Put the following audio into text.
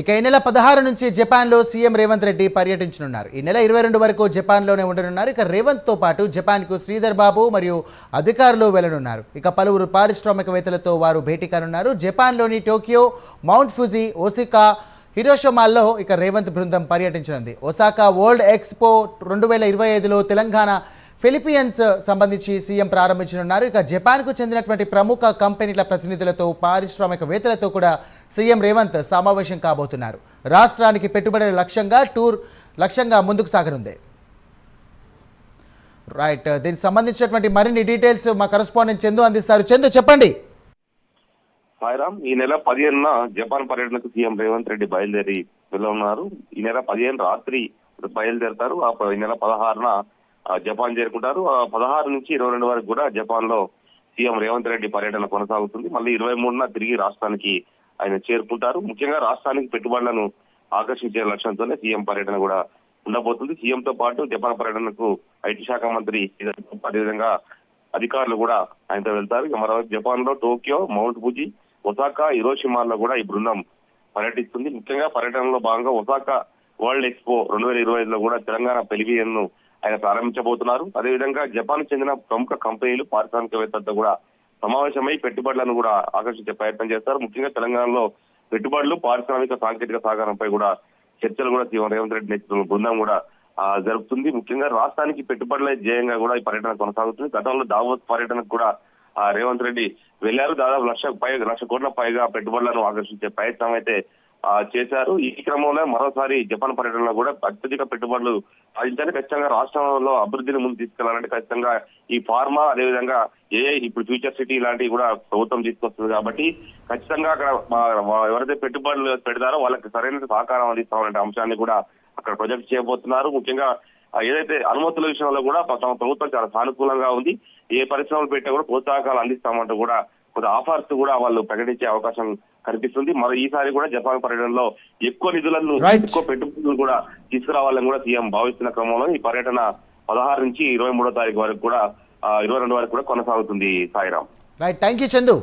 ఇక ఈ నెల 16 నుంచి జపాన్లో సీఎం రేవంత్ రెడ్డి పర్యటించనున్నారు. ఈ నెల 22 వరకు జపాన్లోనే ఉండనున్నారు. ఇక రేవంత్తో పాటు జపాన్కు శ్రీధర్ బాబు మరియు అధికారులు వెళ్లనున్నారు. ఇక పలువురు పారిశ్రామికవేత్తలతో వారు భేటీ కానున్నారు. జపాన్లోని టోక్యో, మౌంట్ ఫుజీ, ఒసాకా, హిరోషిమాల్లో ఇక రేవంత్ బృందం పర్యటించనుంది. ఒసాకా వరల్డ్ ఎక్స్పో 2025లో తెలంగాణ ఫిలిపియన్స్ సంబంధించి సీఎం ప్రారంభించనున్నారు. ఇక జపాన్కు చెందినటువంటి ప్రముఖ కంపెనీల ప్రతినిధులతో, పారిశ్రామికవేత్తలతో కూడా సీఎం రేవంత్ సమావేశం కాబోతున్నారు. రాష్ట్రానికి పెట్టుబడుల లక్ష్యంగా ముందుకు సాగనుంది. రైట్, దీనికి సంబంధించినటువంటి మరిన్ని డీటెయిల్స్ మా కరెస్పాండెంట్ చందు అందిస్తారు. చందు, చెప్పండి. సాయిరామ్, ఈ నెల 15న జపాన్ పర్యటనకు సీఎం రేవంత్ రెడ్డి బయలుదేరి వెళ్ళనున్నారు. ఈ నెల 15 రాత్రి బయలుదేరతారు. ఈ నెల 16న జపాన్ చేరుకుంటారు. 16 నుంచి 22 వరకు కూడా జపాన్ లో సీఎం రేవంత్ రెడ్డి పర్యటన కొనసాగుతుంది. మళ్ళీ 23న తిరిగి రాష్ట్రానికి ఆయన చేరుకుంటారు. ముఖ్యంగా రాష్ట్రానికి పెట్టుబడులను ఆకర్షించే లక్ష్యంతోనే సీఎం పర్యటన కూడా ఉండబోతుంది. సీఎంతో పాటు జపాన్ పర్యటనకు ఐటీ శాఖ మంత్రి, అదేవిధంగా అధికారులు కూడా ఆయనతో వెళ్తారు. ఇక మరోవైపు జపాన్ లో టోక్యో, మౌంట్ ఫుజీ, ఒసాకా, హిరోషిమాల్లో కూడా ఈ బృందం పర్యటిస్తుంది. ముఖ్యంగా పర్యటనలో భాగంగా ఒసాకా వరల్డ్ ఎక్స్పో 2025లో కూడా తెలంగాణ పెవిలియన్ ను ఆయన ప్రారంభించబోతున్నారు. అదేవిధంగా జపాన్ చెందిన ప్రముఖ కంపెనీలు, పారిశ్రామికవేత్తలతో కూడా సమావేశమై పెట్టుబడులను కూడా ఆకర్షించే ప్రయత్నం చేస్తారు. ముఖ్యంగా తెలంగాణలో పెట్టుబడులు, పారిశ్రామిక సాంకేతిక సహకారంపై కూడా చర్చలు కూడా సీఎం రేవంత్ రెడ్డి నేతృత్వంలో బృందం కూడా జరుపుతుంది. ముఖ్యంగా రాష్ట్రానికి పెట్టుబడుల ధ్యేయంగా కూడా ఈ పర్యటన కొనసాగుతుంది. గతంలో దావోస్ పర్యటనకు కూడా రేవంత్ రెడ్డి వెళ్లారు. దాదాపు 1,00,000 కోట్ల పైగా పెట్టుబడులను ఆకర్షించే ప్రయత్నం అయితే చేశారు. ఈ క్రమంలో మరోసారి జపాన్ పర్యటనలో కూడా అత్యధిక పెట్టుబడులు సాధించాలి. ఖచ్చితంగా రాష్ట్రంలో అభివృద్ధిని ముందు తీసుకెళ్లాలంటే ఖచ్చితంగా ఈ ఫార్మా, అదేవిధంగా ఇప్పుడు ఫ్యూచర్ సిటీ లాంటివి కూడా ప్రభుత్వం తీసుకొస్తుంది. కాబట్టి ఖచ్చితంగా అక్కడ ఎవరైతే పెట్టుబడులు పెడతారో వాళ్ళకి సరైన సహకారం అందిస్తామనే అంశాన్ని కూడా అక్కడ ప్రొజెక్ట్ చేయబోతున్నారు. ముఖ్యంగా ఏదైతే అనుమతుల విషయంలో కూడా తమ ప్రభుత్వం చాలా సానుకూలంగా ఉంది. ఏ పరిశ్రమలు పెట్టా కూడా ప్రోత్సాహకాలు అందిస్తామంటూ కూడా కొంత ఆఫర్స్ కూడా వాళ్ళు ప్రకటించే అవకాశం కనిపిస్తుంది. మరి ఈసారి కూడా జపాన్ పర్యటనలో ఎక్కువ నిధులను, ఎక్కువ పెట్టుబడులను కూడా తీసుకురావాలని కూడా సీఎం భావిస్తున్న క్రమంలో ఈ పర్యటన 16 నుంచి 23వ తారీఖు వరకు కూడా 22 వరకు కూడా కొనసాగుతుంది. Sairam. Right, thank you Chandu.